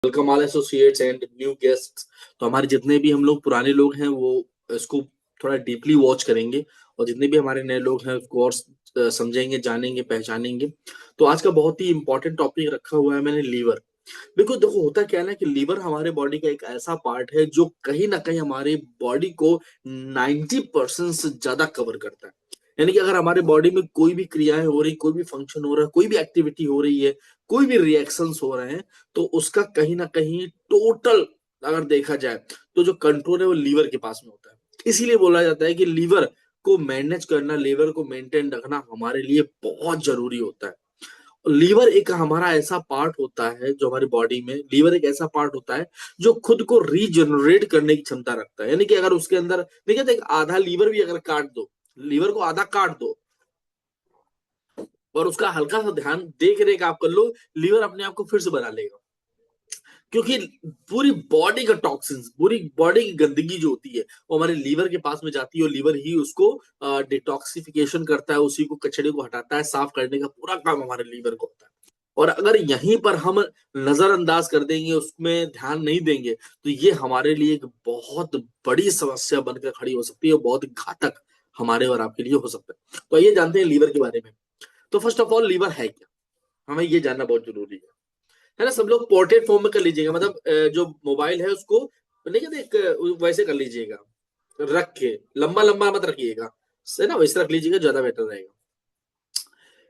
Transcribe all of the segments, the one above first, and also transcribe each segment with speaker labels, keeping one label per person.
Speaker 1: Welcome all associates and new guests. तो हमारे जितने भी हम लोग पुराने लोग हैं वो इसको थोड़ा डीपली वॉच करेंगे, और जितने भी हमारे नए लोग हैं कोर्स समझेंगे, जानेंगे, पहचानेंगे। तो आज का बहुत ही इंपॉर्टेंट टॉपिक रखा हुआ है मैंने, लीवर। देखो देखो, होता क्या है ना कि लीवर हमारे बॉडी का एक ऐसा पार्ट है जो कहीं ना कहीं हमारी बॉडी को 90% से ज्यादा कवर करता है। यानी कि अगर हमारे बॉडी में कोई भी क्रियाएं हो रही, कोई भी फंक्शन हो रहा है, कोई भी एक्टिविटी हो रही है, कोई भी रिएक्शंस हो रहे हैं, तो उसका कहीं ना कहीं टोटल अगर देखा जाए तो जो कंट्रोल है वो लीवर के पास में होता है। इसीलिए बोला जाता है कि लीवर को मैनेज करना, लीवर को मेंटेन रखना हमारे लिए बहुत जरूरी होता है। लीवर एक हमारा ऐसा पार्ट होता है जो हमारी बॉडी में, लीवर एक ऐसा पार्ट होता है जो खुद को रीजनरेट करने की क्षमता रखता है। यानी कि अगर उसके अंदर देखिए तो एक आधा लीवर भी अगर काट दो, लीवर को आधा काट दो और उसका हल्का सा ध्यान देख रेख आप कर लो, लीवर अपने आप को फिर से बना लेगा। क्योंकि पूरी बॉडी का टॉक्सिन्स, पूरी बॉडी की गंदगी जो होती है वो हमारे लीवर के पास में जाती है, और लीवर ही उसको डिटॉक्सिफिकेशन करता है, उसी को, कचड़े को हटाता है, साफ करने का पूरा काम हमारे लीवर को होता है। और अगर यहीं पर हम नजरअंदाज कर देंगे, उसमें ध्यान नहीं देंगे, तो ये हमारे लिए एक बहुत बड़ी समस्या बनकर खड़ी हो सकती है, और बहुत घातक हमारे और आपके लिए हो सकता है। तो ये जानते हैं लीवर के बारे में। तो फर्स्ट ऑफ ऑल, लीवर है क्या, हमें ये जानना बहुत जरूरी है ना। सब लोग पोर्ट्रेट फॉर्म में कर लीजिएगा, मतलब जो मोबाइल है उसको नहीं कहते वैसे कर लीजिएगा, रख के लंबा लंबा मत रखिएगा, है ना, वैसे रख लीजिएगा, ज्यादा बेटर रहेगा।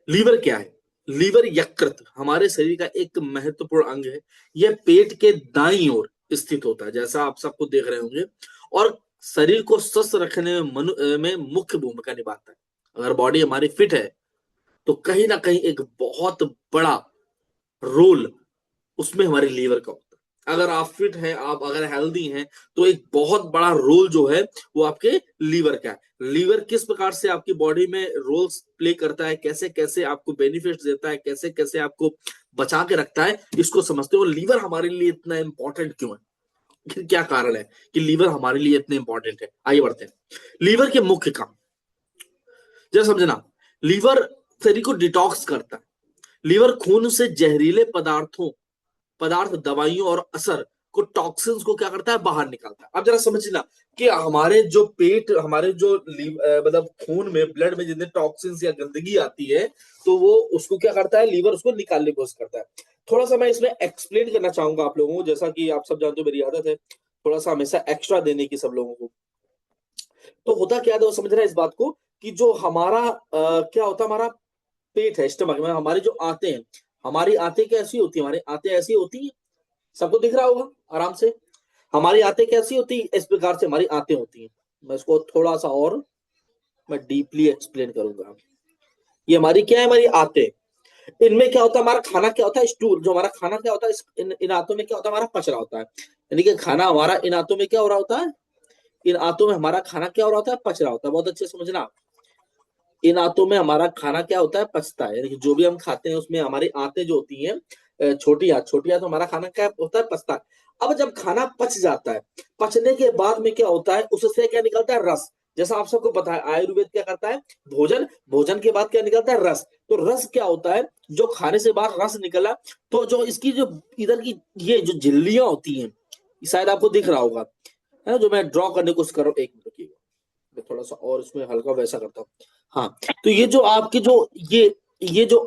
Speaker 1: लीवर क्या है? लीवर यकृत हमारे शरीर का एक महत्वपूर्ण अंग है। यह पेट के दाईं ओर स्थित होता है, जैसा आप सबको देख रहे होंगे, और शरीर को स्वस्थ रखने में में मुख्य भूमिका निभाता है। अगर बॉडी हमारी फिट है तो कहीं ना कहीं एक बहुत बड़ा रोल उसमें हमारे लीवर का होता है। अगर आप फिट हैं, आप अगर हेल्दी हैं, तो एक बहुत बड़ा रोल जो है वो आपके लीवर का है। लीवर किस प्रकार से आपकी बॉडी में रोल्स प्ले करता है, कैसे कैसे आपको बेनिफिट्स देता है, कैसे कैसे आपको बचा के रखता है, इसको समझते हो। लीवर हमारे लिए इतना इंपॉर्टेंट क्यों है, क्या कारण है कि लीवर हमारे लिए इतने इंपॉर्टेंट है, आइए बढ़ते हैं। लीवर के मुख्य काम जरा समझना। लीवर शरीर को डिटॉक्स करता है। लीवर खून से जहरीले पदार्थ, दवाइयों और असर को, टॉक्सिन्स को क्या करता है, बाहर निकालता है। अब जरा समझना कि हमारे जो पेट, हमारे जो मतलब खून में, ब्लड में जितने टॉक्सिन्स या गंदगी आती है, तो वो उसको क्या करता है, लीवर उसको निकालने की कोशिश करता है। थोड़ा सा मैं इसमें एक्सप्लेन करना चाहूंगा आप लोगों को, जैसा कि आप सब जानते हो मेरी आदत है थोड़ा सा हमेशा एक्स्ट्रा देने की सब लोगों को। तो होता क्या है, तो समझ रहे हैं इस बात को कि जो हमारा क्या होता है, हमारा पेट है, स्टमक में हमारी जो आंतें हैं, हमारी आंतें कैसी होती है, हमारी आंतें ऐसी होती है, सबको दिख रहा होगा आराम से। हमारी आंतें कैसी होती है, इस प्रकार से हमारी आंतें होती हैं। मैं इसको थोड़ा सा और मैं डीपली एक्सप्लेन करूंगा। ये हमारी क्या है, हमारी आंतें। इनमें क्या होता है, हमारा खाना क्या होता है, स्टूल, जो हमारा खाना क्या होता है, इन आंतों में क्या होता है, हमारा पच रहा होता है। यानी कि खाना हमारा इन आंतों में क्या हो रहा होता है, इन आंतों में हमारा खाना क्या हो रहा होता है, पच रहा होता है। बहुत अच्छे से समझना, इन आंतों में हमारा खाना क्या होता है, पचता है। यानी कि जो भी हम खाते हैं उसमें हमारी आंतें जो होती हैं, छोटी आंत, तो हमारा खाना क्या होता है, पचता है। अब जब खाना पच जाता है, पचने के बाद में क्या होता है, उससे क्या निकलता है, रस। जैसा आप सबको पता है आयुर्वेद क्या करता है, भोजन, भोजन के बाद क्या निकलता है, रस। तो रस क्या होता है, जो खाने से बाहर रस निकला, तो जो इसकी जो इधर की ये जो झिल्लियां होती हैं, शायद आपको दिख रहा होगा, है ना, जो मैं ड्रॉ करने की कोशिश कर रहा हूँ, एक मिनट रुकिएगा, मैं थोड़ा सा और इसमें हल्का वैसा करता हूँ। हाँ, तो ये जो आपके जो ये जो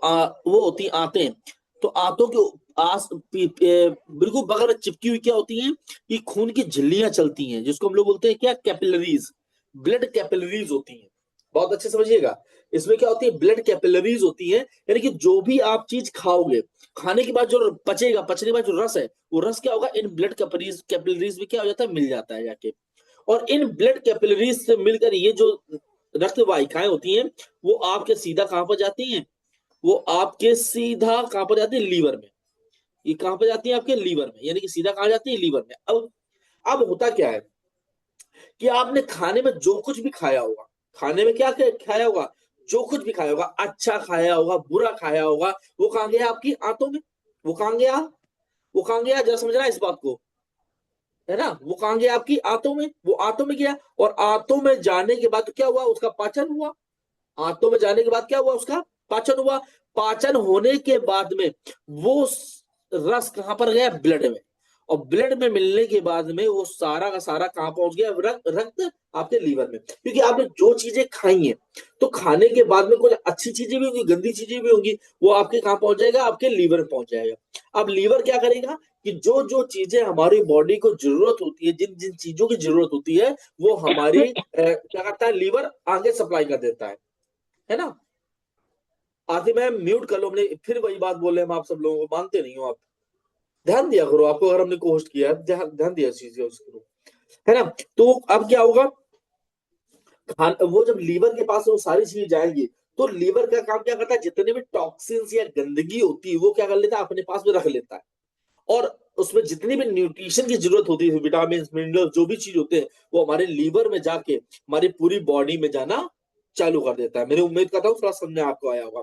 Speaker 1: वो होती आते हैं, तो आंतों के बिल्कुल बगल में चिपकी हुई क्या होती हैं, ये खून की झिल्लियां चलती हैं, जिसको हम लोग बोलते हैं क्या, कैपिलरीज, ब्लड कैपिलरीज होती हैं। बहुत अच्छे समझिएगा, इसमें क्या होती है, ब्लड कैपिलरीज होती है। यानी कि जो भी आप चीज खाओगे, खाने के बाद जो पचेगा, पचने के बाद जो रस है, वो रस क्या होगा, इन ब्लड कैपिलरीज में क्या हो जाता है, मिल जाता है जाके। और इन ब्लड कैपिलरीज से मिलकर ये जो रक्त वाहिकाएं होती हैं, वो आपके सीधा कहां पर जाती हैं, वो आपके सीधा कहां पर जाती है, लीवर में। ये कहां पर जाती है, आपके लीवर में, यानी कि सीधा कहां जाती है, लीवर में। अब होता क्या है कि आपने खाने में जो कुछ भी खाया होगा, खाने में क्या खाया होगा, जो कुछ भी खाया होगा, अच्छा खाया होगा, बुरा खाया होगा, वो कहां गया, आपकी आंतों में। वो कहां गया, वो कहां गया, जरा समझना इस बात को, है ना, वो कहां गया, आपकी आंतों में, वो आंतों में गया। और आंतों में जाने के बाद क्या हुआ, उसका पाचन हुआ। आंतों में जाने के बाद क्या हुआ, उसका पाचन हुआ। पाचन होने के बाद में वो रस कहां पर गया, ब्लड में। और ब्लड में मिलने के बाद में वो सारा का सारा कहाँ पहुंच गया, रक्त आपके लीवर में, क्योंकि आपने जो चीजें खाई हैं तो खाने के बाद में कुछ अच्छी चीजें भी होंगी, गंदी चीजें भी होंगी, वो आपके कहाँ पहुंच जाएगा, आपके लीवर में पहुंच जाएगा। अब लीवर क्या करेगा कि जो जो चीजें हमारी बॉडी को जरूरत होती है, जिन जिन चीजों की जरूरत होती है, वो हमारी क्या करता है, लीवर आगे सप्लाई कर देता है ना। आखिर में म्यूट कर लो, हमने फिर वही बात बोले, हम आप सब लोगों को मानते नहीं हो आप। ध्यान दिया करो, आपको अगर हमने होस्ट किया है, ध्यान दिया चीज करो, है ना। तो अब क्या होगा, वो जब लीवर के पास वो सारी चीजें जाएंगी, तो लीवर का काम क्या करता है, जितने भी टॉक्सिन्स या गंदगी होती है वो क्या कर लेता है, अपने पास में रख लेता है। और उसमें जितनी भी न्यूट्रिशन की जरूरत होती है, विटामिन मिनरल जो भी चीज होते हैं, वो हमारे लीवर में जाके हमारी पूरी बॉडी में जाना चालू कर देता है। मेरी उम्मीद करता हूँ थोड़ा समझ में आपको आया होगा।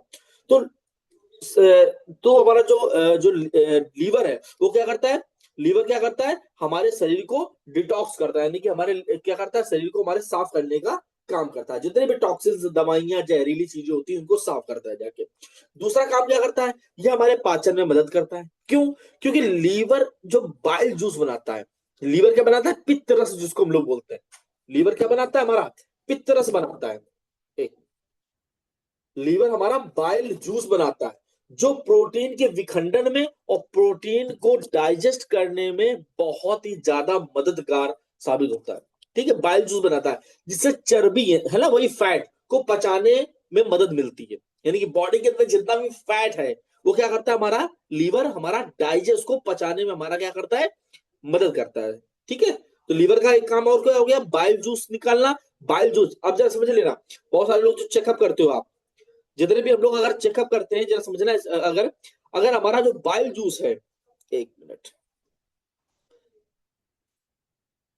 Speaker 1: तो हमारा जो लीवर है वो क्या करता है, लीवर क्या करता है, हमारे शरीर को डिटॉक्स करता है, यानी कि हमारे क्या करता है, शरीर को हमारे साफ करने का काम करता है। जितने भी टॉक्सिन्स, दवाइयां, जहरीली चीजें होती हैं, उनको साफ करता है जाके। दूसरा काम क्या करता है, ये हमारे पाचन में मदद करता है। क्यों? क्योंकि लीवर जो बाइल जूस बनाता है, लीवर क्या बनाता है, पित्त रस जिसको हम लोग बोलते हैं। लीवर क्या बनाता है, हमारा पित्त रस बनाता है। एक लीवर हमारा बाइल जूस बनाता है, जो प्रोटीन के विखंडन में और प्रोटीन को डाइजेस्ट करने में बहुत ही ज्यादा मददगार साबित होता है। ठीक है, बाइल जूस बनाता है, जिससे चर्बी है ना, वही फैट को पचाने में मदद मिलती है। यानी कि बॉडी के अंदर जितना भी फैट है वो क्या करता है, हमारा लीवर हमारा डाइजेस्ट को पचाने में हमारा क्या करता है, मदद करता है। ठीक है, तो लीवर का एक काम और क्या हो गया, बाइल जूस निकालना। बाइल जूस अब जरा समझ लेना, बहुत सारे लोग जो चेकअप करते हो आप, जितने भी हम लोग अगर चेकअप करते हैं, जरा समझना, अगर अगर हमारा जो बाइल जूस है, एक मिनट,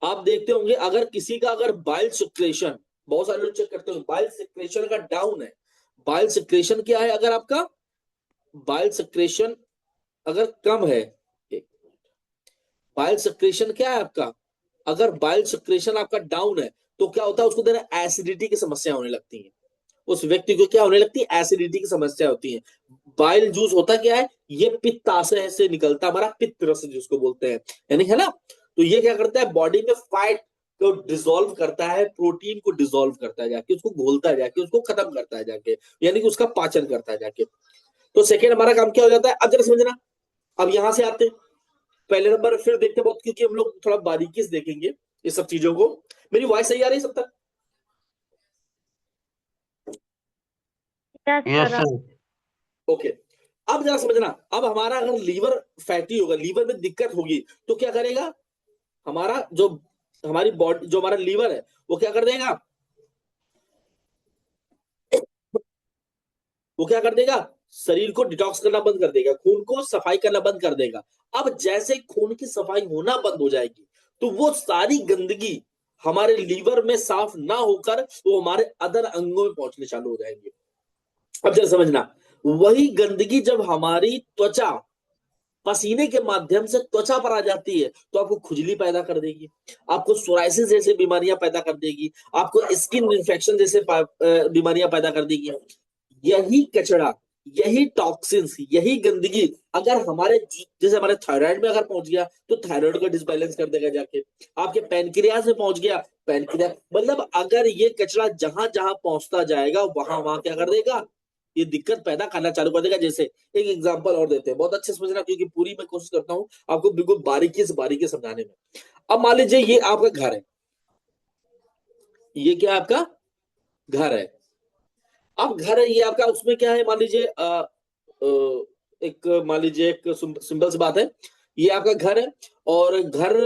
Speaker 1: आप देखते होंगे अगर किसी का अगर बाइल सिक्रेशन, बहुत सारे लोग चेक करते हो बाइल सिक्रेशन का डाउन है। बाइल सिक्रेशन क्या है, अगर आपका बाइल सिक्रेशन अगर कम है, एक बाइल सिक्रेशन क्या है आपका, अगर बाइल सिक्रेशन आपका डाउन है, तो क्या होता है, उसको देना एसिडिटी की समस्या होने लगती है। उस व्यक्ति को क्या होने लगती है, एसिडिटी की समस्या होती है। बाइल जूस होता क्या है, ये पित्ताशय से निकलता हमारा पित्त रस जिसको बोलते हैं, यानी है ना। तो ये क्या करता है, बॉडी में फैट को डिसॉल्व करता है, प्रोटीन को डिसॉल्व करता है जाके, उसको घोलता है जाके, उसको खत्म करता है जाके, यानी कि उसका पाचन करता है जाके। तो सेकेंड हमारा काम क्या हो जाता है, अब जरा समझना। अब यहां से आते पहले नंबर फिर देखते बहुत, क्योंकि हम लोग थोड़ा बारीकी से देखेंगे ये सब चीजों को। मेरी वॉइस सही आ रही है सब तक?
Speaker 2: Yes sir.
Speaker 1: ओके। अब जरा समझना, अब हमारा अगर लीवर फैटी होगा, लीवर में दिक्कत होगी, तो क्या करेगा, हमारा जो हमारी बॉडी, जो हमारा लीवर है, वो क्या कर देगा, वो क्या कर देगा, शरीर को डिटॉक्स करना बंद कर देगा, खून को सफाई करना बंद कर देगा। अब जैसे खून की सफाई होना बंद हो जाएगी, तो वो सारी गंदगी हमारे लीवर में साफ ना होकर वो हमारे अदर अंगों में पहुंचने चालू हो जाएंगे। अब जरा समझना, वही गंदगी जब हमारी त्वचा, पसीने के माध्यम से त्वचा पर आ जाती है, तो आपको खुजली पैदा कर देगी, आपको सोराइसिस जैसी बीमारियां पैदा कर देगी, आपको स्किन इन्फेक्शन जैसे बीमारियां पैदा कर देगी। यही कचरा, यही टॉक्सिन्स, यही गंदगी अगर हमारे, जैसे हमारे थायराइड में अगर पहुंच गया, तो थायराइड को डिसबैलेंस कर देगा जाके। आपके पैनक्रियाज में पहुंच गया, पैनक्रिया, मतलब अगर ये कचरा जहां जहां पहुंचता जाएगा, वहां वहां क्या कर देगा, ये दिक्कत पैदा करना चालू कर देगा। जैसे एक एग्जांपल और देते हैं, बहुत अच्छे से समझना, क्योंकि पूरी मैं कोशिश करता हूं आपको बिल्कुल बारीकी से समझाने में। अब मान लीजिए ये आपका घर है, ये क्या आपका घर है। अब घर है ये आपका, उसमें क्या है, मान लीजिए एक, मान लीजिए एक सिंपल सी बात है, ये आपका घर है, और घर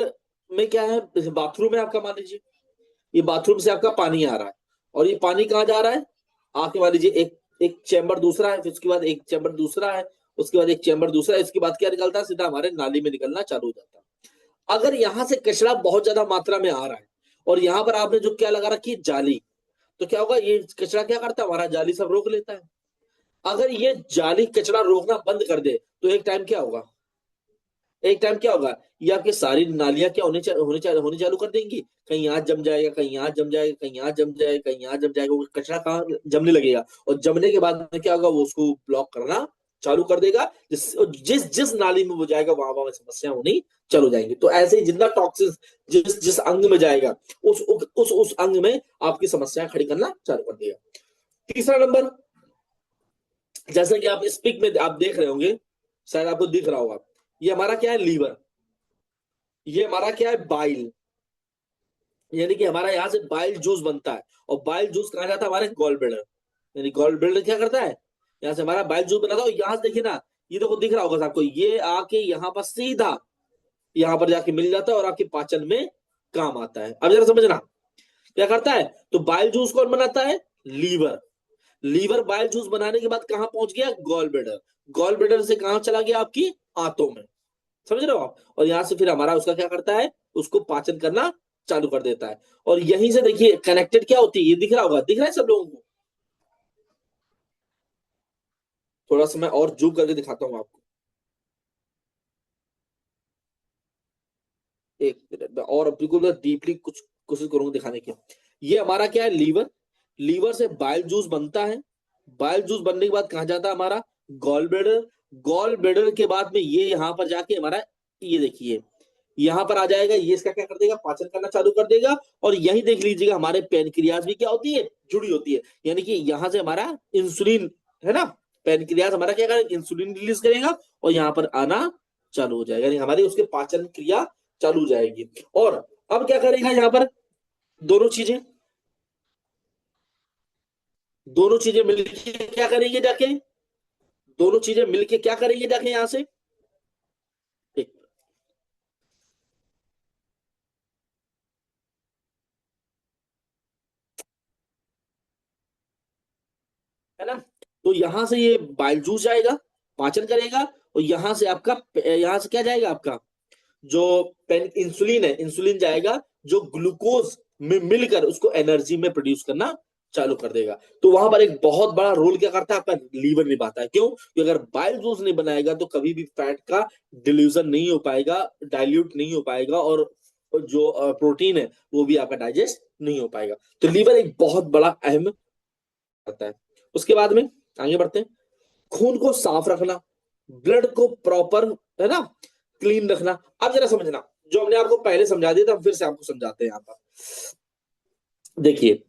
Speaker 1: में क्या है, बाथरूम है आपका, मान लीजिए ये बाथरूम से आपका पानी आ रहा है, और ये पानी कहाँ जा रहा है, आपके मान लीजिए एक एक चैम्बर दूसरा है, फिर उसके बाद एक चैम्बर दूसरा है, उसके बाद एक चैम्बर दूसरा है, इसके बाद क्या निकलता है, सीधा हमारे नाली में निकलना चालू हो जाता है। अगर यहां से कचरा बहुत ज्यादा मात्रा में आ रहा है, और यहाँ पर आपने जो क्या लगा रखी है, जाली, तो क्या होगा, ये कचरा क्या करता है, हमारा जाली सब रोक लेता है। अगर ये जाली कचरा रोकना बंद कर दे, तो एक टाइम क्या होगा, एक टाइम क्या होगा, ये आपकी सारी नालियां क्या होने चालू कर देंगी, कहीं यहाँ जम जाएगा, कहीं यहाँ जम जाएगा, कहीं यहाँ जम जाएगा, कहीं यहाँ जम जाएगा, वो कचरा कहाँ जमने लगेगा, और जमने के बाद में क्या होगा, वो उसको ब्लॉक करना चालू कर देगा, जिस जिस जिस नाली में वो जाएगा वहां वहां समस्या होनी चालू जाएंगी। तो ऐसे ही जितना टॉक्सिन जिस जिस अंग में जाएगा उस अंग में आपकी समस्याएं खड़ी करना चालू कर देगा। तीसरा नंबर, जैसे कि आप इस पिक में आप देख रहे होंगे, शायद आपको दिख रहा होगा, ये हमारा क्या है, लीवर। ये हमारा क्या है, बाइल। यानी कि हमारा यहाँ से बाइल जूस बनता है, और बाइल जूस कहा जाता है हमारे गॉल ब्लैडर। यानी गॉल ब्लैडर क्या करता है, यहाँ से हमारा बाइल जूस बनाता है, और यहाँ से देखिए ना, ये देखो दिख रहा होगा आपको, ये आके यहाँ पर सीधा यहाँ पर जाके मिल जाता है और आपके पाचन में काम आता है। अब जरा समझना क्या करता है, तो बाइल जूस कौन बनाता है, लीवर। लीवर बाइल जूस बनाने के बाद कहां पहुंच गया, गॉल ब्लैडर। गॉल ब्लैडर से कहां चला गया, आपकी आंतों में। समझ रहे हो आप, और यहां से फिर हमारा उसका क्या करता है, उसको पाचन करना चालू कर देता है। और यहीं से देखिए कनेक्टेड क्या होती है, ये दिख रहा होगा, दिख रहा है सब लोगों को। थोड़ा सा मैं और जूम करके दिखाता हूं आपको, एक मिनट में, और बिल्कुल डीपली कुछ कोशिश करूंगा दिखाने की। ये हमारा क्या है, लीवर। लीवर से बाइल जूस बनता है। बाइल जूस बनने के बाद कहा जाता है हमारा गॉल ब्लैडर। गॉल ब्लैडर के बाद में ये यहाँ पर जाके हमारा, ये देखिए यहाँ पर आ जाएगा, ये इसका क्या कर देगा, पाचन करना चालू कर देगा। और यही देख लीजिएगा हमारे पेनक्रियाज भी क्या होती है, जुड़ी होती है। यानी कि यहाँ से हमारा इंसुलिन है ना, पेनक्रियाज हमारा क्या करेगा, इंसुलिन रिलीज करेगा और यहाँ पर आना चालू हो जाएगा, यानी हमारी उसके पाचन क्रिया चालू हो जाएगी। और अब क्या करेगा यहाँ पर, दोनों चीजें दोनों चीजें मिलके क्या करेंगे जाके, दोनों चीजें मिलके क्या करेंगे जाके यहां से, एक, है ना। तो यहां से ये बाइल जूस जाएगा, पाचन करेगा, और यहां से आपका, यहां से क्या जाएगा, आपका जो पेन इंसुलिन है, इंसुलिन जाएगा, जो ग्लूकोज में मिलकर उसको एनर्जी में प्रोड्यूस करना चालू कर देगा। तो वहां पर एक बहुत बड़ा रोल क्या करता है, आपका लीवर निभाता है। क्यों, क्योंकि अगर बाइल जूस नहीं बनाएगा तो कभी भी फैट का डिल्यूजन नहीं हो पाएगा, डाइल्यूट नहीं हो पाएगा, और जो प्रोटीन है वो भी आपका डाइजेस्ट नहीं हो पाएगा। तो लीवर एक बहुत बड़ा अहम करता है। उसके बाद में आगे बढ़ते हैं, खून को साफ रखना, ब्लड को प्रॉपर, है ना, क्लीन रखना। अब जरा समझना, जो हमने आपको पहले समझा दिया था, हम फिर से आपको समझाते हैं यहाँ पर। देखिए,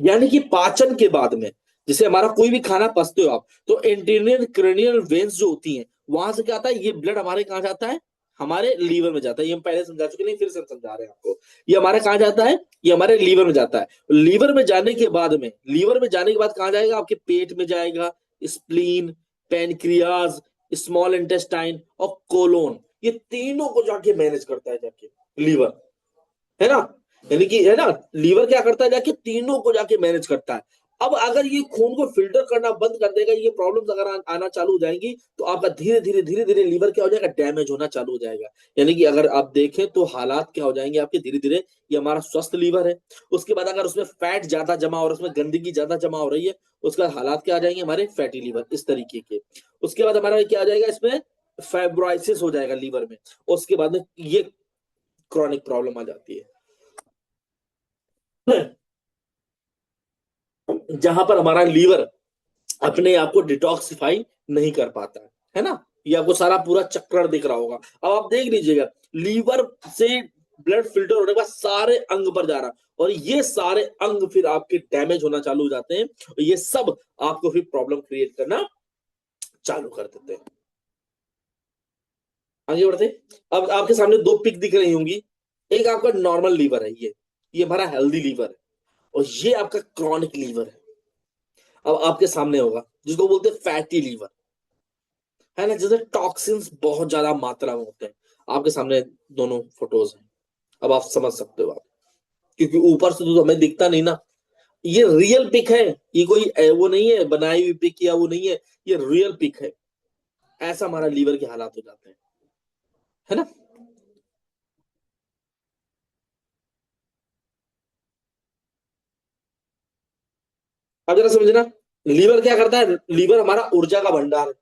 Speaker 1: यानी कि पाचन के बाद में, जैसे हमारा कोई भी खाना पचते हो आप, तो इंटीरियर क्रेनियल वेन्स जो होती हैं, वहां से क्या आता है, ये ब्लड हमारे कहाँ जाता है, हमारे लीवर में जाता है। ये हम पहले समझा चुके, नहीं फिर से हम समझा रहे हैं आपको। ये हमारे कहाँ जाता है, ये हमारे लीवर में जाता है। लीवर में जाने के बाद में, लीवर में जाने के बाद कहाँ जाएगा, आपके पेट में जाएगा, स्प्लीन, पेनक्रियाज, स्मॉल इंटेस्टाइन और कोलोन, ये तीनों को जाके मैनेज करता है जाके लीवर, है ना। यानी कि है ना, लीवर क्या करता है, जाके तीनों को जाके मैनेज करता है। अब अगर ये खून को फिल्टर करना बंद कर देगा, ये प्रॉब्लम्स अगर आना चालू हो जाएंगी, तो आपका धीरे धीरे लीवर क्या हो जाएगा, डैमेज होना चालू हो जाएगा। यानी कि अगर आप देखें तो हालात क्या हो जाएंगे आपके, धीरे धीरे, ये हमारा स्वस्थ लीवर है। उसके बाद अगर उसमें फैट ज्यादा जमा हो रहा है, उसमें गंदगी ज्यादा जमा हो रही है, उसका हालात क्या आ जाएंगे, हमारे फैटी लीवर इस तरीके के। उसके बाद हमारा क्या आ जाएगा, इसमें फाइब्रोसिस हो जाएगा लीवर में। उसके बाद में ये क्रॉनिक प्रॉब्लम आ जाती है, जहां पर हमारा लीवर अपने आप को डिटॉक्सिफाई नहीं कर पाता है ना। ये आपको सारा पूरा चक्कर दिख रहा होगा। अब आप देख लीजिएगा, लीवर से ब्लड फिल्टर होने के बाद सारे अंग पर जा रहा, और ये सारे अंग फिर आपके डैमेज होना चालू हो जाते हैं, और ये सब आपको फिर प्रॉब्लम क्रिएट करना चालू कर देते हैं। आगे बढ़ते, अब आपके सामने दो पिक दिख रही होंगी। एक आपका नॉर्मल लीवर है, ये हमारा हेल्दी लीवर है, और ये आपका क्रॉनिक लीवर है। अब आपके सामने होगा, जिसको बोलते हैं फैटी लीवर, है ना, जैसे टॉक्सिन्स बहुत ज्यादा मात्रा में होते हैं। आपके सामने दोनों फोटोज हैं, अब आप समझ सकते हो आप, क्योंकि ऊपर से तो हमें दिखता नहीं ना। ये रियल पिक है, ये कोई वो नहीं है बनाई हुई पिक, या वो नहीं है, ये रियल पिक है। ऐसा हमारा लीवर के हालात हो जाते हैं, है ना। अब जरा समझना, लीवर क्या करता है, लीवर हमारा ऊर्जा का भंडार है।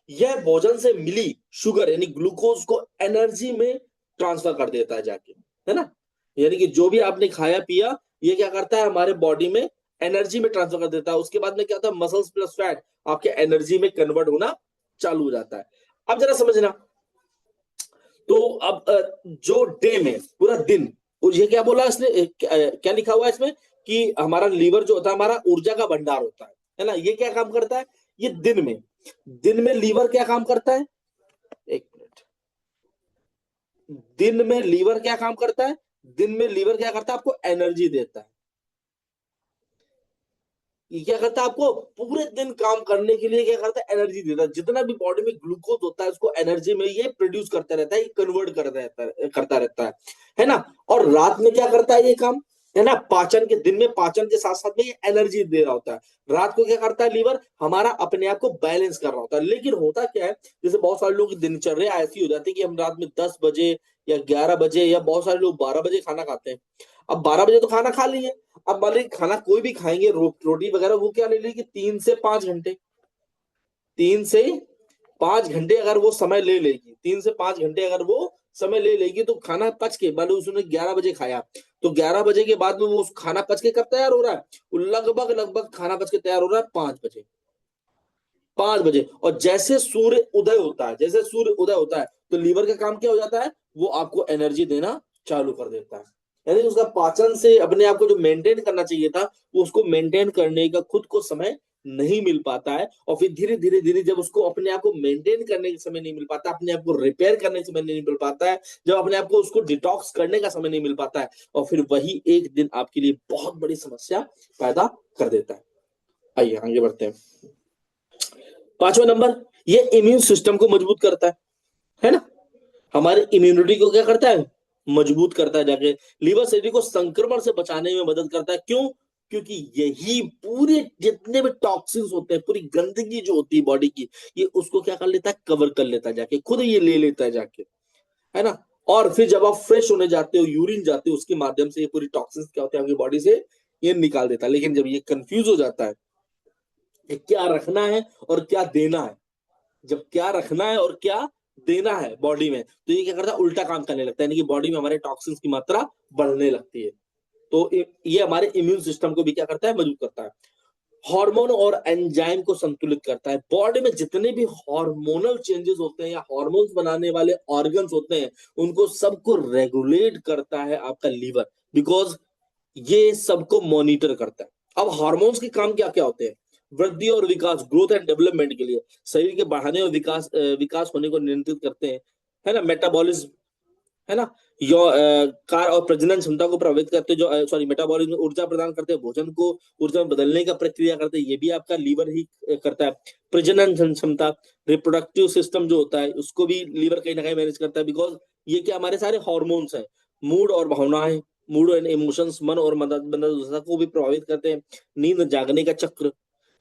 Speaker 1: यह भोजन से मिली शुगर यानी ग्लूकोज को एनर्जी में ट्रांसफर कर देता है जाके, है ना। यानी कि जो भी आपने खाया पिया, ये क्या करता है, हमारे बॉडी में एनर्जी में ट्रांसफर कर देता है। उसके बाद में क्या होता है, मसल्स प्लस फैट आपके एनर्जी में कन्वर्ट होना चालू हो जाता है। अब जरा समझना, तो अब जो डे में पूरा दिन, और ये क्या बोला इसने, क्या लिखा हुआ है इसमें कि हमारा लीवर जो होता है हमारा ऊर्जा का भंडार होता है ना। ये क्या काम करता है, ये दिन में लीवर क्या काम करता है, एक मिनट, दिन में लीवर क्या काम करता है, दिन में लीवर क्या करता है, आपको एनर्जी देता है। ये क्या करता है, आपको पूरे दिन काम करने के लिए क्या करता है, एनर्जी देता है। जितना भी बॉडी में ग्लूकोज होता है उसको एनर्जी में ये प्रोड्यूस करता रहता है, कन्वर्ट करता रहता है ना। और रात में क्या करता है ये काम, है ना, पाचन के, दिन में पाचन के साथ साथ में ये एनर्जी दे रहा होता है। रात को क्या करता है लीवर, हमारा अपने आप को बैलेंस कर रहा होता है। लेकिन होता क्या है, जैसे बहुत सारे लोग की दिनचर्या ऐसी हो जाती है कि हम रात में 10 बजे या 11 बजे, या बहुत सारे लोग 12 बजे खाना खाते हैं। अब 12 बजे तो खाना खा लिए, अब मान लीजिए खाना कोई भी खाएंगे, रोटी वगैरह, वो क्या ले लेगी, 3 से 5 घंटे, 3 से 5 घंटे अगर वो समय ले लेगी, 3 से 5 घंटे अगर वो समय ले लेगी, तो खाना पच के, मान लो उसने 11 बजे खाया, तो 11 बजे के बाद में वो खाना पच के कब तैयार हो रहा है, वो लगभग लगभग खाना पच के तैयार हो रहा है 5 बजे। 5 बजे, और जैसे सूर्य उदय होता है, जैसे सूर्य उदय होता है, तो लीवर का काम क्या हो जाता है, वो आपको एनर्जी देना चालू कर देता है। यानी उसका पाचन से अपने आप को जो मेंटेन करना चाहिए था, वो उसको मेंटेन करने का खुद को समय नहीं मिल पाता है। और फिर धीरे धीरे धीरे जब उसको अपने आप को मेंटेन करने का समय नहीं मिल पाता, अपने आप को रिपेयर करने का समय नहीं मिल पाता है, जब अपने आप को उसको डिटॉक्स करने का समय नहीं मिल पाता है, और फिर वही एक दिन आपके लिए बहुत बड़ी समस्या पैदा कर देता है। आइए आगे बढ़ते हैं। 5वां नंबर, ये इम्यून सिस्टम को मजबूत करता है ना, हमारे इम्यूनिटी को क्या करता है, मजबूत करता है जाके। लीवर शरीर को संक्रमण से बचाने में मदद करता है। क्यों, क्योंकि यही पूरे जितने भी टॉक्सिन्स होते हैं, पूरी गंदगी जो होती है बॉडी की, ये उसको क्या कर लेता है, कवर कर लेता है जाके, खुद ये ले लेता है जाके, है ना। और फिर जब आप फ्रेश होने जाते हो, यूरिन जाते हो, उसके माध्यम से ये पूरी टॉक्सिन्स क्या होते हैं आपकी बॉडी से, ये निकाल देता है। लेकिन जब ये कंफ्यूज हो जाता है कि क्या रखना है और क्या देना है, जब क्या रखना है और क्या देना है बॉडी में, तो ये क्या करता है, उल्टा काम करने लगता है, यानी कि बॉडी में हमारे टॉक्सिन्स की मात्रा बढ़ने लगती है। तो ये हमारे इम्यून सिस्टम को भी क्या करता है, मजबूत करता है। हार्मोन और एंजाइम को संतुलित करता है। बॉडी में जितने भी हार्मोनल चेंजेस होते हैं या हार्मोन्स बनाने वाले ऑर्गन्स होते हैं, उनको सबको रेगुलेट करता है आपका लीवर, बिकॉज ये सबको मॉनिटर करता है। अब हार्मोन्स के काम क्या क्या होते हैं, वृद्धि और विकास, ग्रोथ एंड डेवलपमेंट के लिए, शरीर के बढ़ाने और विकास होने को नियंत्रित करते हैं, है ना। मेटाबॉलिज्म, है ना, यो कार और प्रजनन क्षमता को प्रभावित करते हैं, जो सॉरी मेटाबॉलिज्म ऊर्जा प्रदान करते हैं, भोजन को ऊर्जा में बदलने का प्रक्रिया करते हैं, ये भी आपका लीवर ही करता है। प्रजनन क्षमता, रिप्रोडक्टिव सिस्टम जो होता है, उसको भी लीवर कहीं ना कहीं मैनेज करता है, बिकॉज ये क्या हमारे सारे हॉर्मोन्स हैं। मूड और भावनाएं, मूड एंड इमोशंस, मन और मनोदशा को भी प्रभावित करते हैं। नींद जागने का चक्र,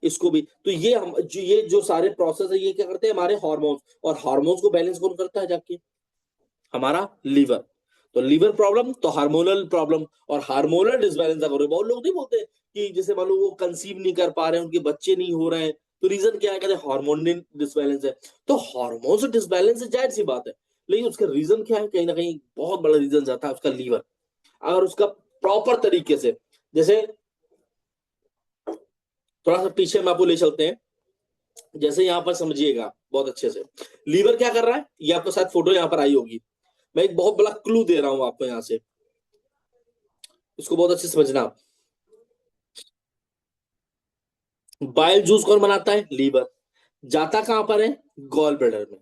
Speaker 1: इसको भी, तो ये जो सारे प्रोसेस है, ये क्या करते हैं, हमारे हॉर्मोन्स, और हॉर्मोन्स को बैलेंस कौन करता है जाके, हमारा लीवर। तो लीवर प्रॉब्लम तो हार्मोनल प्रॉब्लम, और हार्मोनल डिसबैलेंस अगर बहुत लोग नहीं बोलते कि जैसे मान लो वो कंसीव नहीं कर पा रहे हैं, उनके बच्चे नहीं हो रहे हैं, तो रीजन क्या है, कहते हैं हार्मोनल डिसबैलेंस है। तो हार्मोन डिसबैलेंस है, जाहिर सी बात है, लेकिन उसका रीजन क्या है, कहीं ना कहीं बहुत बड़ा रीजन जाता है उसका लीवर। अगर उसका प्रॉपर तरीके से, जैसे थोड़ा सा पीछे में आपको ले चलते हैं, जैसे यहाँ पर समझिएगा बहुत अच्छे से, लीवर क्या कर रहा है, ये आपको शायद फोटो यहाँ पर आई होगी, मैं एक बहुत बड़ा क्लू दे रहा हूं आपको यहां से, इसको बहुत अच्छे से समझना आप। बाइल जूस कौन बनाता है, लीवर, जाता कहां पर है, गॉल ब्लैडर में।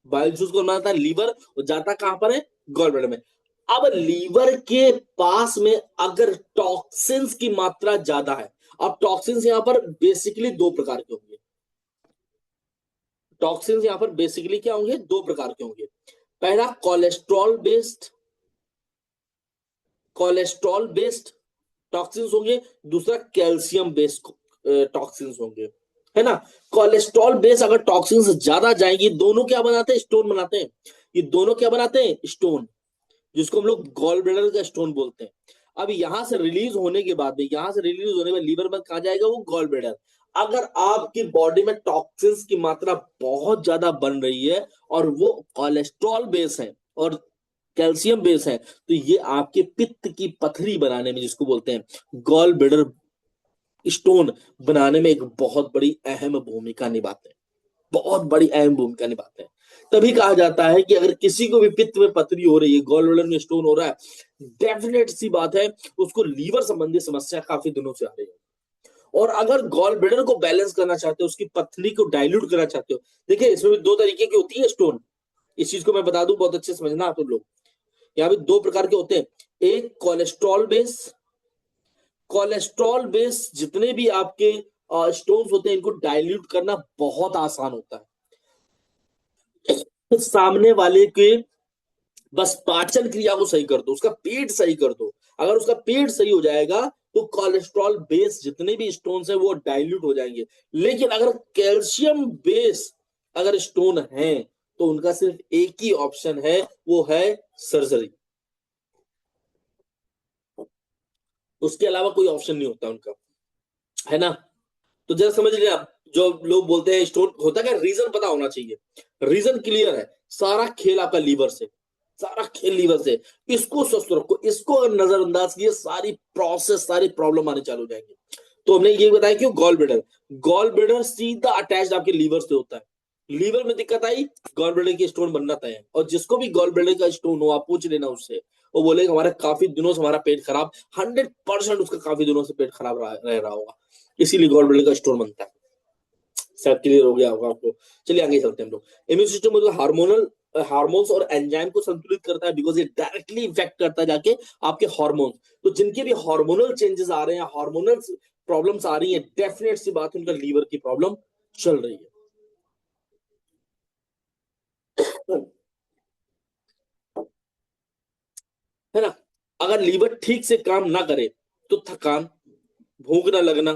Speaker 1: बाइल जूस कौन बनाता है, लीवर, और जाता कहां पर है, गॉल ब्लैडर में। अब लीवर के पास में अगर टॉक्सिन्स की मात्रा ज्यादा है, अब टॉक्सिन्स यहां पर बेसिकली दो प्रकार के होंगे, टॉक्सिन्स यहां पर बेसिकली क्या होंगे, दो प्रकार के होंगे। पहला कोलेस्ट्रॉल बेस्ड टॉक्सिन्स होंगे, दूसरा कैल्शियम बेस्ड टॉक्सिन्स होंगे, है ना। कोलेस्ट्रॉल बेस अगर टॉक्सिन्स ज्यादा जाएंगी, दोनों क्या बनाते हैं, स्टोन बनाते हैं। ये दोनों क्या बनाते हैं, स्टोन, जिसको हम लोग गॉल ब्लैडर का स्टोन बोलते हैं। अब यहां से रिलीज होने के बाद में, यहां से रिलीज होने में लीवर में कहा जाएगा, वो गॉल ब्लैडर। अगर आपकी बॉडी में टॉक्सिन्स की मात्रा बहुत ज्यादा बन रही है, और वो कोलेस्ट्रॉल बेस है और कैल्शियम बेस है, तो ये आपके पित्त की पथरी बनाने में, जिसको बोलते हैं गॉल ब्लैडर स्टोन बनाने में एक बहुत बड़ी अहम भूमिका निभाते हैं, बहुत बड़ी अहम भूमिका निभाते हैं। तभी कहा जाता है कि अगर किसी को भी पित्त में पथरी हो रही है, गॉल ब्लैडर में स्टोन हो रहा है, डेफिनेट सी बात है उसको लीवर संबंधी समस्या काफी दिनों से आ रही है। और अगर गॉल ब्लैडर को बैलेंस करना चाहते हो, उसकी पथरी को डाइल्यूट करना चाहते हो, देखिए इसमें भी दो तरीके की होती है स्टोन। इस चीज को मैं बता दूं, बहुत अच्छे से समझना आप लोग। यहाँ पे दो प्रकार के होते हैं, एक कोलेस्ट्रॉल बेस। कोलेस्ट्रॉल बेस जितने भी आपके स्टोन्स होते हैं, इनको डाइल्यूट करना बहुत आसान होता है। तो सामने वाले के बस पाचन क्रिया को सही कर दो, उसका पेट सही कर दो। अगर उसका पेट सही हो जाएगा तो कोलेस्ट्रॉल बेस जितने भी स्टोन्स हैं वो डाइल्यूट हो जाएंगे। लेकिन अगर कैल्शियम बेस अगर स्टोन है तो उनका सिर्फ एक ही ऑप्शन है, वो है सर्जरी। उसके अलावा कोई ऑप्शन नहीं होता उनका, है ना। तो जरा समझ लिया आप, जो लोग बोलते हैं स्टोन होता क्या, रीजन पता होना चाहिए। रीजन क्लियर है, सारा खेल आपका लीवर से, सारा खेल लीवर से। इसको स्वस्थ रखो, इसको अगर नजरअंदाज किए सारी प्रोसेस, सारी प्रॉब्लम आने चालू हो जाएंगे। तो हमने ये बताया क्यों, गॉल ब्लैडर, गॉल ब्लैडर सीधा अटैच आपके लीवर से होता है। लीवर में दिक्कत आई, गॉल ब्लैडर की स्टोन बनना तय है। और जिसको भी गॉल ब्लैडर का स्टोन हो, आप पूछ लेना उससे, वो बोलेगा हमारा काफी दिनों से हमारा पेट खराब, 100% उसका काफी दिनों से पेट खराब रह रहा होगा, इसीलिए गॉल ब्लैडर का स्टोन बनता है। सब क्लियर हो गया होगा आपको। चलिए आगे चलते हैं हम लोग। इम्यून सिस्टम मतलब हार्मोनल, हार्मोन्स और एंजाइम को संतुलित करता है, बिकॉज ये डायरेक्टली इफेक्ट करता है जाके आपके हार्मोन्स। तो जिनके भी हार्मोनल चेंजेस आ रहे हैं, हार्मोनल प्रॉब्लम्स आ रही है, डेफिनेट सी बात है उनका लीवर की प्रॉब्लम चल रही है ना। अगर लीवर ठीक से काम ना करे तो थकान, भूख ना लगना,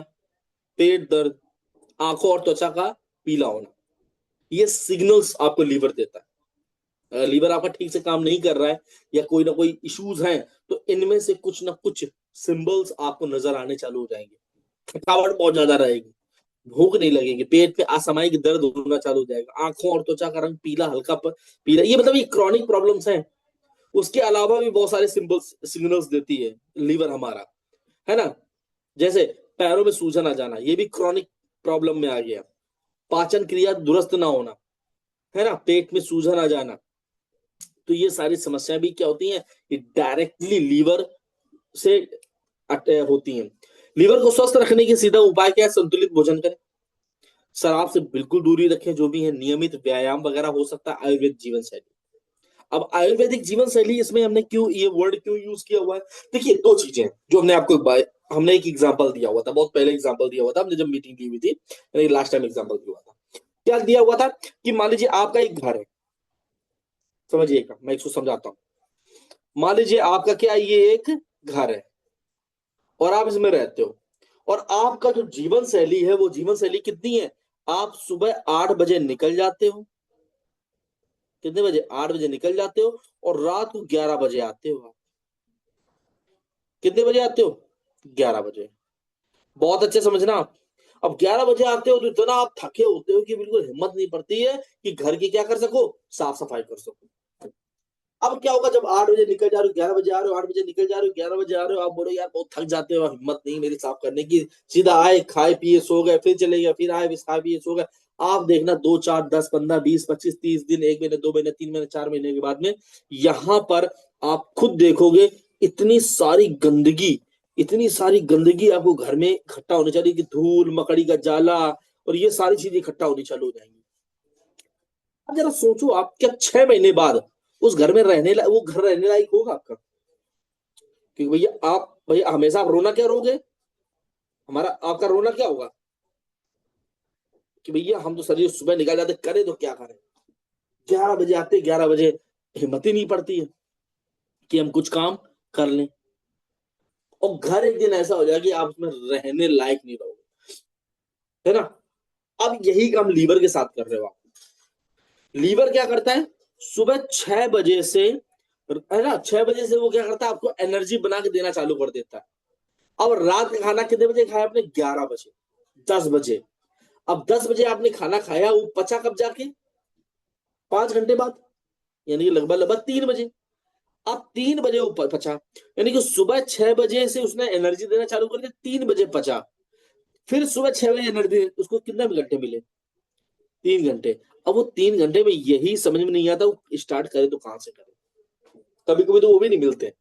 Speaker 1: पेट दर्द, आंखों और त्वचा का पीला होना, ये सिग्नल्स आपको लीवर देता है। अगर लीवर आपका ठीक से काम नहीं कर रहा है या कोई ना कोई इश्यूज हैं, तो इनमें से कुछ ना कुछ सिंबल्स आपको नजर आने चालू हो जाएंगे। थकावट बहुत ज्यादा रहेगी, भूख नहीं लगेगी, पेट में असामयिक दर्द होना चालू हो जाएगा, आंखों और त्वचा का रंग पीला, हल्का पीला, ये मतलब ये क्रॉनिक प्रॉब्लम्स हैं। उसके अलावा भी बहुत सारे सिंबल्स, सिग्नल्स देती है लीवर हमारा, है ना। जैसे पैरों में सूजन आ जाना, ये भी क्रॉनिक प्रॉब्लम में आ गया। पाचन क्रिया दुरुस्त ना होना, है ना, पेट में सूजन आ जाना। तो ये सारी समस्याएं भी क्या होती हैं, ये डायरेक्टली लीवर से होती हैं। लीवर को स्वस्थ रखने की सीधा उपाय क्या है, संतुलित भोजन करें, शराब से बिल्कुल दूरी रखें, जो भी है नियमित व्यायाम वगैरह हो सकता है, आयुर्वेद जीवन शैली। अब आयुर्वेदिक जीवन शैली, इसमें हमने क्यों ये वर्ड क्यों यूज किया हुआ है, देखिए दो चीजें जो हमने आपको हमने एक एग्जांपल दिया हुआ था, बहुत पहले एग्जांपल दिया हुआ था हमने जब मीटिंग की हुई थी, लास्ट टाइम एग्जांपल दिया हुआ था। क्या दिया हुआ था कि मान लीजिए आपका एक घर है, समझिएगा मैं इसको समझाता हूँ। मान लीजिए आपका क्या, ये एक घर है और आप इसमें रहते हो, और आपका जो जीवन शैली है वो जीवन शैली कितनी है, आप सुबह 8 बजे निकल जाते हो, कितने बजे, 8 बजे निकल जाते हो, और रात को 11 बजे आते हो। आप कितने बजे आते हो, 11 बजे। बहुत अच्छे समझना आप। अब 11 बजे आते हो तो इतना आप थके होते हो कि बिल्कुल हिम्मत नहीं पड़ती है कि घर की क्या कर सको, साफ सफाई कर सको। अब क्या होगा, जब 8 बजे निकल जा रहे हो, 11 बजे आ रहे हो, 8 बजे निकल जा रहे हो, 11 बजे आ रहे हो, आप बोलो यार बहुत थक जाते हो, हिम्मत नहीं मेरी साफ करने की, सीधा आए खाए पिए सो गए, फिर चले गए, फिर आए खाए पिए सो गए। आप देखना 2 4 10 15 20 25 30 दिन, 1 महीने, 2 महीने, 3 महीने, 4 महीने के बाद में यहां पर आप खुद देखोगे इतनी सारी गंदगी, इतनी सारी गंदगी आपको घर में इकट्ठा होने चाहिए कि धूल मकड़ी का जाला और ये सारी चीजें इकट्ठा होनी चालू हो जाएंगी। अब जरा सोचो, आप क्या 6 महीने बाद उस घर में रहने वो घर रहने लायक होगा आपका, क्योंकि भैया आप, भैया हमेशा आप रोना क्या रोगे, हमारा आपका रोना क्या होगा कि भैया हम तो सर सुबह निकल जाते, करें तो क्या करें, 11 बजे आते, 11 बजे हिम्मत ही नहीं पड़ती है कि हम कुछ काम कर लें। और घर एक दिन ऐसा हो जाए कि आप उसमें रहने लायक नहीं रहोगे, है ना। अब यही काम लीवर के साथ कर रहे हो आप। लीवर क्या करता है, सुबह 6 बजे से, है ना, 6 बजे से वो क्या करता है, आपको एनर्जी बना के देना चालू कर देता है। अब रात का खाना कितने बजे खाया आपने, 11 बजे, 10 बजे। अब 10 बजे आपने खाना खाया, वो पचा कब जाके, 5 घंटे बाद, यानी कि लगभग लगभग 3 बजे। अब 3 बजे वो पचा, यानी कि सुबह 6 बजे से उसने एनर्जी देना चालू कर दिया, 3 बजे पचा। फिर सुबह 6 बजे एनर्जी, उसको कितने घंटे मिले? 3 घंटे। अब वो 3 घंटे में यही समझ में नहीं आता वो स्टार्ट करे तो कहां से करे। कभी कभी तो वो भी नहीं मिलते।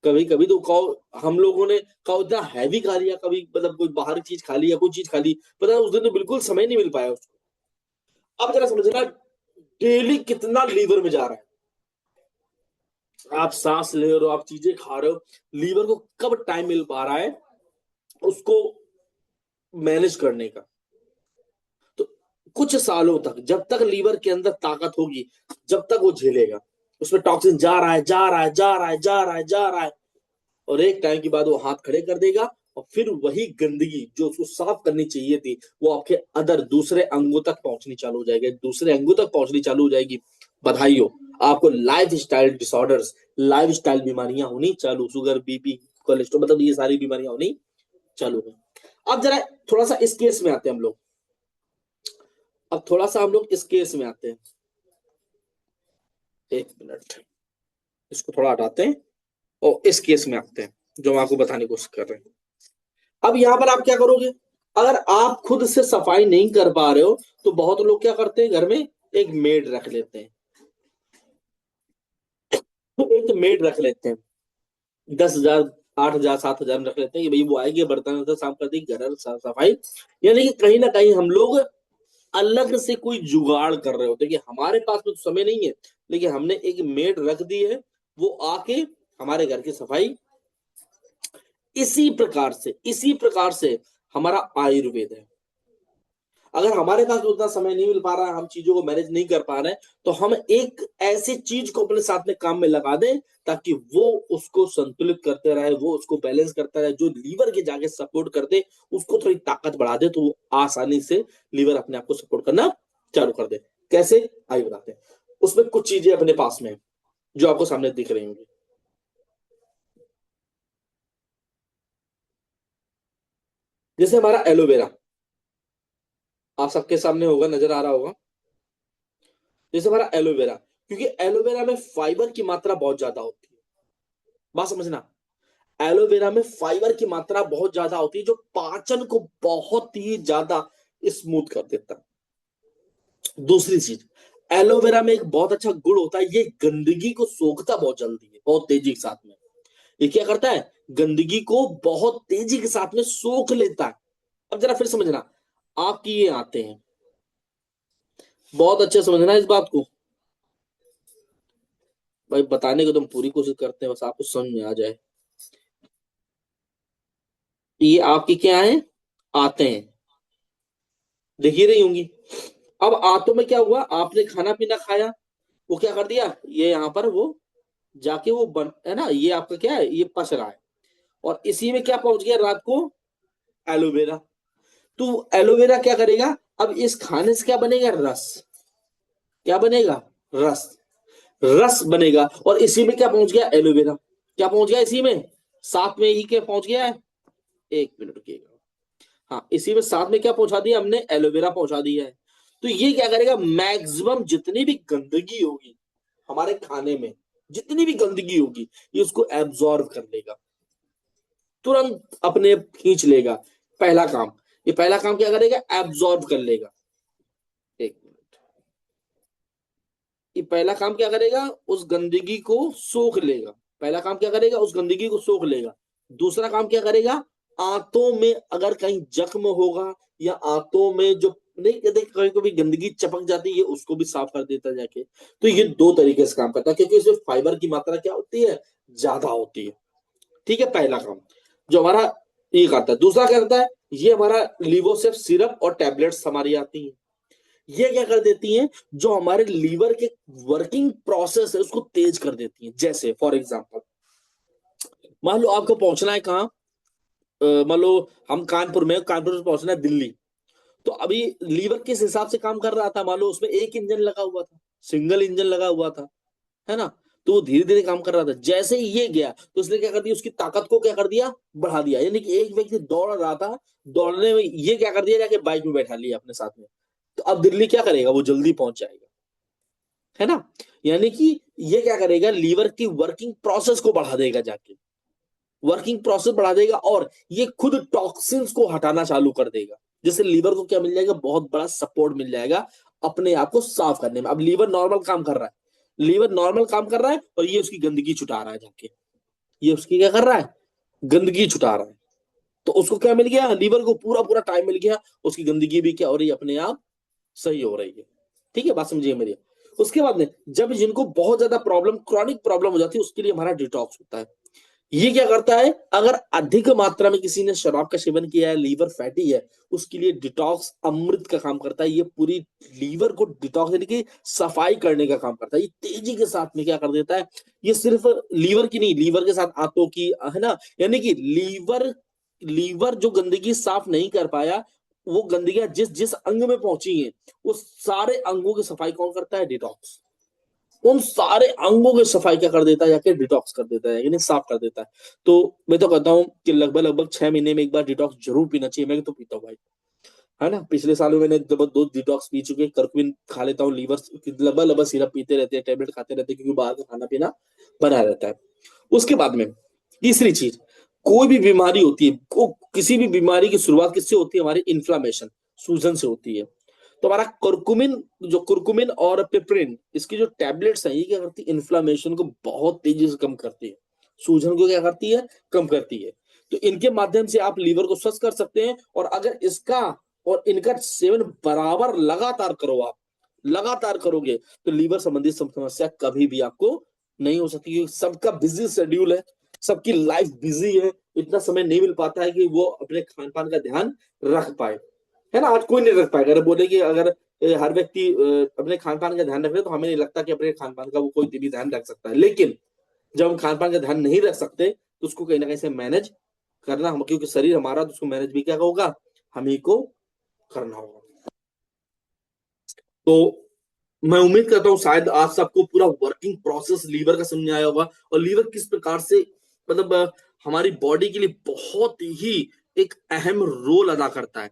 Speaker 1: कभी कभी तो कहो हम लोगों ने कहो इतना हैवी खा लिया, कभी मतलब कोई बाहर की चीज खा ली या कोई चीज खा ली, पता है उस दिन तो बिल्कुल समय नहीं मिल पाया उसको। अब जरा समझना, डेली कितना लीवर में जा रहा है। आप सांस ले रहे हो, आप चीजें खा रहे हो, लीवर को कब टाइम मिल पा रहा है उसको मैनेज करने का? तो कुछ सालों तक, जब तक लीवर के अंदर ताकत होगी, जब तक वो झेलेगा। उसमें टॉक्सिन जा रहा है, जा रहा है, जा रहा है, जा रहा है, जा रहा है, और एक टाइम के बाद वो हाथ खड़े कर देगा, और फिर वही गंदगी जो उसको साफ करनी चाहिए थी वो आपके अदर दूसरे अंगों तक पहुंचनी चालू हो जाएगी, दूसरे अंगों तक पहुंचनी चालू हो जाएगी। बधाई हो, आपको life style disorders, life style बीमारियां होनी चालू, शुगर, बीपी, कोलेस्ट्रॉल, मतलब ये सारी बीमारियां होनी चालू है। अब जरा थोड़ा सा इस केस में आते हैं हम लोग। अब थोड़ा सा हम लोग इस केस में आते हैं। 1 मिनट, इसको थोड़ा हटाते हैं और इस केस में आते हैं जो हम आपको बताने की कोशिश कर रहे हैं। अब यहां पर आप क्या करोगे? अगर आप खुद से सफाई नहीं कर पा रहे हो तो बहुत लोग क्या करते हैं, घर में एक मेड रख लेते हैं। तो एक मेड रख लेते हैं, 10,000, 8,000, 7,000 में रख लेते हैं कि भाई वो आएगी, बर्तन वर्तन साफ कर देगी, घर सफाई। यानी कि कहीं ना कहीं हम लोग अलग से कोई जुगाड़ कर रहे होते हैं कि हमारे पास में तो समय नहीं है, लेकिन हमने एक मेड रख दी है, वो आके हमारे घर की सफाई। इसी प्रकार से हमारा आयुर्वेद है। अगर हमारे पास उतना समय नहीं मिल पा रहा है, हम चीजों को मैनेज नहीं कर पा रहे हैं, तो हम एक ऐसी चीज को अपने साथ में काम में लगा दें ताकि वो उसको संतुलित करते रहे, वो उसको बैलेंस करता रहे, जो लीवर के जाके सपोर्ट कर दे, उसको थोड़ी ताकत बढ़ा दे, तो वो आसानी से लीवर अपने आप को सपोर्ट करना चालू कर दे। कैसे, आइए बताते हैं। उसमें कुछ चीजें अपने पास में जो आपको सामने दिख रही होंगी। जैसे हमारा एलोवेरा, आप सबके सामने होगा, नजर आ रहा होगा। जैसे हमारा एलोवेरा, क्योंकि एलोवेरा में फाइबर की मात्रा बहुत ज्यादा होती है। बात समझना, एलोवेरा में फाइबर की मात्रा बहुत ज्यादा होती है जो पाचन को बहुत ही ज्यादा स्मूथ कर देता है। दूसरी चीज, एलोवेरा में एक बहुत अच्छा गुण होता है, ये गंदगी को सोखता बहुत जल्दी है, बहुत तेजी के साथ में। ये क्या करता है, गंदगी को बहुत तेजी के साथ में सोख लेता है। अब जरा फिर समझना, आपकी ये आते हैं, बहुत अच्छे समझना इस बात को भाई, बताने की तो हम पूरी कोशिश करते हैं, बस आपको समझ में आ जाए। ये आपकी क्या है, आते हैं, दिख ही रही होंगी। अब आंतों में क्या हुआ, आपने खाना पीना खाया, वो क्या कर दिया, ये यहाँ पर वो जाके वो बन है ना, ये आपका क्या है, ये पच रहा है, और इसी में क्या पहुंच गया रात को, एलोवेरा। तो एलोवेरा क्या करेगा, अब इस खाने से क्या बनेगा, रस। क्या बनेगा, रस। रस बनेगा, और इसी में क्या पहुंच गया, एलोवेरा। क्या पहुंच गया इसी में, साथ में ही क्या पहुंच गया है, 1 मिनट रुकिएगा। हाँ, इसी में साथ में क्या पहुंचा दिया हमने, एलोवेरा पहुंचा दिया है। तो ये क्या करेगा, मैक्सिमम जितनी भी गंदगी होगी हमारे खाने में, जितनी भी गंदगी होगी, ये उसको एब्जॉर्ब कर लेगा, तुरंत अपने खींच लेगा। पहला काम, ये पहला काम क्या करेगा, एब्जॉर्ब कर लेगा। 1 मिनट, ये पहला काम क्या करेगा, उस गंदगी को सोख लेगा। पहला काम क्या करेगा, उस गंदगी को सोख लेगा। दूसरा काम क्या करेगा, आंतों में अगर कहीं जख्म होगा या आंतों में जो नहीं कहते कहीं कभी गंदगी चपक जाती है, उसको भी साफ कर देता है जाके। तो ये दो तरीके से काम करता है, क्योंकि इसमें फाइबर की मात्रा क्या होती है, ज्यादा होती है। ठीक है, पहला काम जो हमारा ये करता है। दूसरा क्या करता है, ये हमारा लिवोसेफ सिरप और टैबलेट्स हमारी आती है, ये क्या कर देती हैं, जो हमारे लीवर के वर्किंग प्रोसेस है उसको तेज कर देती हैं। जैसे फॉर एग्जांपल, मान लो आपको पहुंचना है कहाँ, मान लो हम कानपुर में, कानपुर से पहुंचना है दिल्ली। तो अभी लीवर किस हिसाब से काम कर रहा था, मान लो उसमें एक इंजन लगा हुआ था, सिंगल इंजन लगा हुआ था, है ना। तो वो धीरे धीरे काम कर रहा था, जैसे ही ये गया तो उसने क्या कर दिया, उसकी ताकत को क्या कर दिया, बढ़ा दिया। यानी कि एक व्यक्ति दौड़ रहा था, दौड़ने में ये क्या कर दिया, जाके बाइक में बैठा लिया अपने साथ में। तो अब दिल्ली क्या करेगा, वो जल्दी पहुंच जाएगा, है ना। यानी कि ये क्या करेगा, लीवर की वर्किंग प्रोसेस को बढ़ा देगा जाके। वर्किंग प्रोसेस बढ़ा देगा और ये खुद टॉक्सिन्स को हटाना चालू कर देगा, जिससे लीवर को क्या मिल जाएगा, बहुत बड़ा सपोर्ट मिल जाएगा अपने आप को साफ करने में। अब लीवर नॉर्मल काम कर रहा है, लीवर नॉर्मल काम कर रहा है और ये उसकी गंदगी छुटा रहा है जाके, ये उसकी क्या कर रहा है, गंदगी छुटा रहा है। तो उसको क्या मिल गया, लीवर को पूरा पूरा टाइम मिल गया, उसकी गंदगी भी क्या हो रही है, अपने आप सही हो रही है। ठीक है, बात समझिए मेरी। उसके बाद में जब जिनको बहुत ज्यादा प्रॉब्लम, क्रॉनिक प्रॉब्लम हो जाती है, उसके लिए हमारा डिटॉक्स होता है। ये क्या करता है, अगर अधिक मात्रा में किसी ने शराब का सेवन किया है, लीवर फैटी है, उसके लिए डिटॉक्स अमृत का काम करता है। ये पूरी लीवर को डिटॉक्स यानी कि सफाई करने का काम करता है। ये तेजी के साथ में क्या कर देता है, ये सिर्फ लीवर की नहीं, लीवर के साथ आंतों की, है ना, यानी कि लीवर, लीवर जो गंदगी साफ नहीं कर पाया, वो गंदगियां जिस जिस अंग में पहुंची है, उस सारे अंगों की सफाई कौन करता है, डिटॉक्स। उन सारे अंगों की सफाई क्या कर देता है, जाके डिटॉक्स कर देता है, यानी साफ कर देता है। तो मैं तो कहता हूँ कि लगभग लगभग 6 महीने में एक बार डिटॉक्स जरूर पीना चाहिए। मैं तो पीता हूँ भाई, है ना। पिछले सालों में मैंने दो डिटॉक्स पी चुके, कर्क्यूमिन खा लेता हूँ, लीवर लगभग लगभग सिरप पीते रहते हैं, टेबलेट खाते रहते हैं, क्योंकि बाहर का खाना पीना बना रहता है। उसके बाद में तीसरी चीज, कोई भी बीमारी होती है, किसी भी बीमारी की शुरुआत किससे होती है, हमारी इन्फ्लामेशन, सूजन से होती है। तो हमारा कुरकुमिन, जो कुरकुमिन और पिपरिन, इसकी जो टैबलेट्स हैं, ये क्या करती है, इन्फ्लामेशन को बहुत तेजी से कम करती है, सूजन को क्या करती है, कम करती है। तो इनके माध्यम से आप लीवर को स्वस्थ कर सकते हैं। और अगर इसका और इनका सेवन बराबर लगातार करो, आप लगातार करोगे, तो लीवर संबंधी समस्या कभी भी आपको नहीं हो सकती, क्योंकि सबका बिजी शेड्यूल है, सबकी लाइफ बिजी है, इतना समय नहीं मिल पाता है कि वो अपने खान पान का ध्यान रख पाए, है ना। आज कोई नहीं रख पाएगा। अगर बोले कि अगर हर व्यक्ति अपने खान पान का ध्यान रख रहे, तो हमें नहीं लगता कि अपने खान पान का वो कोई भी ध्यान रख सकता है। लेकिन जब हम खान पान का ध्यान नहीं रख सकते, तो उसको कहीं ना कहीं से मैनेज करना हम, क्योंकि शरीर हमारा, तो उसको मैनेज भी क्या होगा, हम ही को करना होगा। तो मैं उम्मीद करता हूँ शायद आज सबको पूरा वर्किंग प्रोसेस लीवर का समझ आया होगा, और लीवर किस प्रकार से, मतलब हमारी बॉडी के लिए बहुत ही एक अहम रोल अदा करता है।